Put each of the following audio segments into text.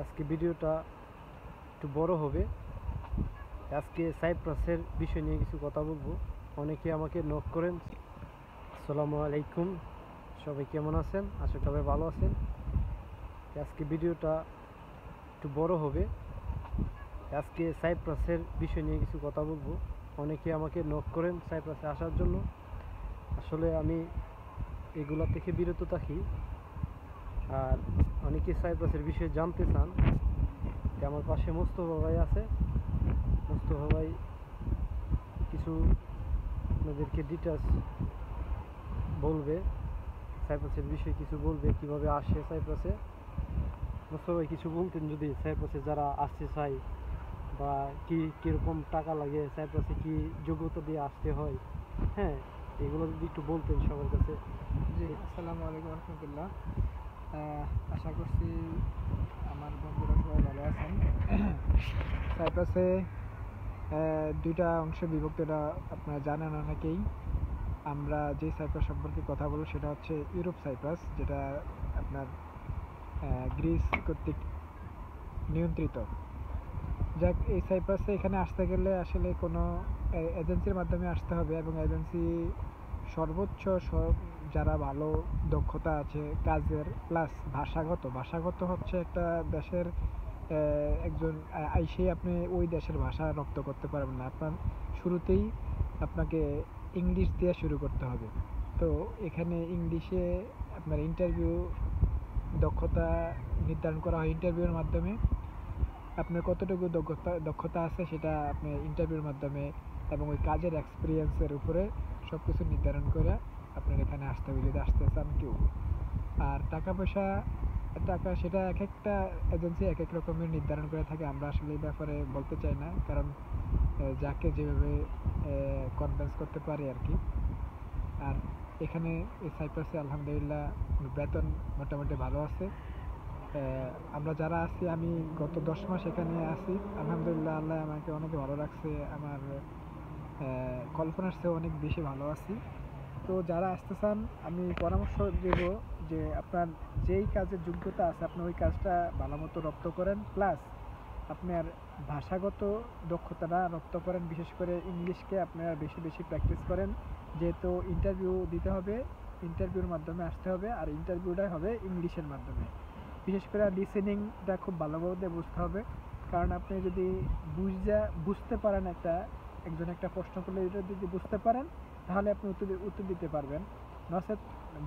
আজকে ভিডিওটা একটু বড় হবে। আজকে সাইপ্রাসের বিষয় নিয়ে কিছু কথা বলবো। অনেকে আমাকে নক করেন। আসসালামু আলাইকুম, সবাই কেমন আছেন? আশা করি সবাই ভালো আছেন। আজকে ভিডিওটা একটু বড় হবে। আজকে সাইপ্রাসের বিষয় নিয়ে কিছু কথা বলবো। অনেকে আমাকে নক করেন সাইপ্রাসে আসার জন্য। আসলে আমি এগুলা থেকে বিরত থাকি, আর অনেকে সাইপ্রাসের বিষয়ে জানতে চান। আমার পাশে মোস্তফা ভাই আছে। মোস্তফা ভাই কিছু আপনাদেরকে ডিটেলস বলবে, সাইপ্রাসের বিষয়ে কিছু বলবে, কিভাবে আসে সাইপ্রাসে। মোস্তফা ভাই কিছু বলতেন যদি সাইপ্রাসে যারা আসতে চায়, বা কীরকম টাকা লাগে, সাইপ্রাসে কি যোগ্যতা দিয়ে আসতে হয়, হ্যাঁ, এগুলো যদি একটু বলতেন সবার কাছে। জি, আসসালামু আলাইকুম রহমতুল্লাহ। আশা করছি আমার বন্ধুরা সবাই ভালো আছেন। সাইপ্রাসে দুইটা অংশে বিভক্ত, এটা আপনারা জানেন অনেকেই। আমরা যে সাইপ্রাস সম্পর্কে কথা বলব সেটা হচ্ছে ইউরোপ সাইপ্রাস, যেটা আপনার গ্রিস কর্তৃক নিয়ন্ত্রিত। যাক, এই সাইপ্রাসে এখানে আসতে গেলে আসলে কোনো এজেন্সির মাধ্যমে আসতে হবে, এবং এজেন্সি সর্বোচ্চ যারা ভালো দক্ষতা আছে কাজের, প্লাস ভাষাগত হচ্ছে একটা দেশের একজন আইসেই আপনি ওই দেশের ভাষা রপ্ত করতে পারবেন না। আপনার শুরুতেই আপনাকে ইংলিশ দিয়ে শুরু করতে হবে। তো এখানে ইংলিশে আপনার ইন্টারভিউ দক্ষতা নির্ধারণ করা হয় ইন্টারভিউর মাধ্যমে। আপনার কতটুকু দক্ষতা আছে সেটা আপনি ইন্টারভিউর মাধ্যমে এবং ওই কাজের এক্সপিরিয়েন্সের উপরে সব কিছু নির্ধারণ করে আপনার এখানে আসতে হবে, যদি আসতে চান কেউ। আর টাকা সেটা এক একটা এজেন্সি এক এক রকমের নির্ধারণ করে থাকে। আমরা আসলে এই ব্যাপারে বলতে চাই না, কারণ যাকে যেভাবে কনভিন্স করতে পারে আর কি। আর এখানে এই সাইপ্রাসে আলহামদুলিল্লাহ বেতন মোটামুটি ভালো আছে। আমরা যারা আছি, আমি গত 10 মাস এখানে আছি, আলহামদুলিল্লাহ আল্লাহ আমাকে অনেক ভালো রাখছে। আমার কল্পনার চেয়ে অনেক বেশি ভালো আছি। তো যারা আসতে চান, আমি পরামর্শ দেব যে আপনার যেই কাজের যোগ্যতা আছে আপনি ওই কাজটা ভালো মতো রপ্ত করেন, প্লাস আপনার ভাষাগত দক্ষতাটা রপ্ত করেন। বিশেষ করে ইংলিশকে আপনারা বেশি বেশি প্র্যাকটিস করেন, যেহেতু ইন্টারভিউ দিতে হবে, ইন্টারভিউর মাধ্যমে আসতে হবে, আর ইন্টারভিউটাই হবে ইংলিশের মাধ্যমে। বিশেষ করে লিসেনিংটা খুব ভালোভাবে বুঝতে হবে, কারণ আপনি যদি বুঝতে পারেন, একজন একটা প্রশ্ন করলে এটা যদি বুঝতে পারেন তাহলে আপনি উত্তর দিতে পারবেন, নচেত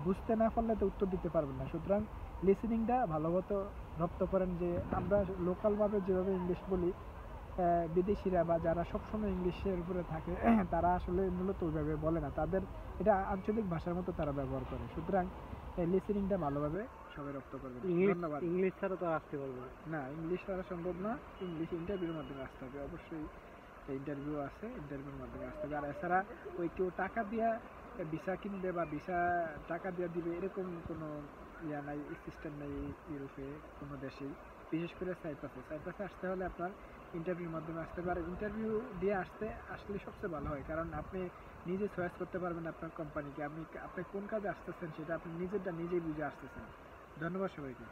বুঝতে না পারলে তো উত্তর দিতে পারবেন না। সুতরাং লিসেনিংটা ভালোমতো রপ্ত করেন। যে আমরা লোকালভাবে যেভাবে ইংলিশ বলি, বিদেশিরা বা যারা সবসময় ইংলিশের উপরে থাকে তারা আসলে মূলত ওইভাবে বলে না, তাদের এটা আঞ্চলিক ভাষার মতো তারা ব্যবহার করে। সুতরাং লিসেনিংটা ভালোভাবে সবাই রপ্ত করবেন। ধন্যবাদ। ইংলিশ ছাড়া তো আসতে পারবো না, ইংলিশ ছাড়া সম্ভব না। ইংলিশ ইন্টারভিউর মাধ্যমে আসতে হবে, অবশ্যই ইন্টারভিউ আছে, ইন্টারভিউর মাধ্যমে আসতে হবে। আর এছাড়া ওই কেউ টাকা দিয়া ভিসা কিনবে বা ভিসা টাকা দিয়ে দিবে এরকম কোনো নাই, সিস্টেম নেই ইউরোপে কোনো দেশেই, বিশেষ করে সাইপ্রাসে আসতে হলে আপনার ইন্টারভিউর মাধ্যমে আসতে হবে। আর ইন্টারভিউ দিয়ে আসলে সবচেয়ে ভালো হয়, কারণ আপনি নিজে চয়েস করতে পারবেন আপনার কোম্পানিকে, আপনি কোন কাজে আসতেছেন সেটা আপনি নিজেই বুঝে আসতেছেন। ধন্যবাদ সবাইকে।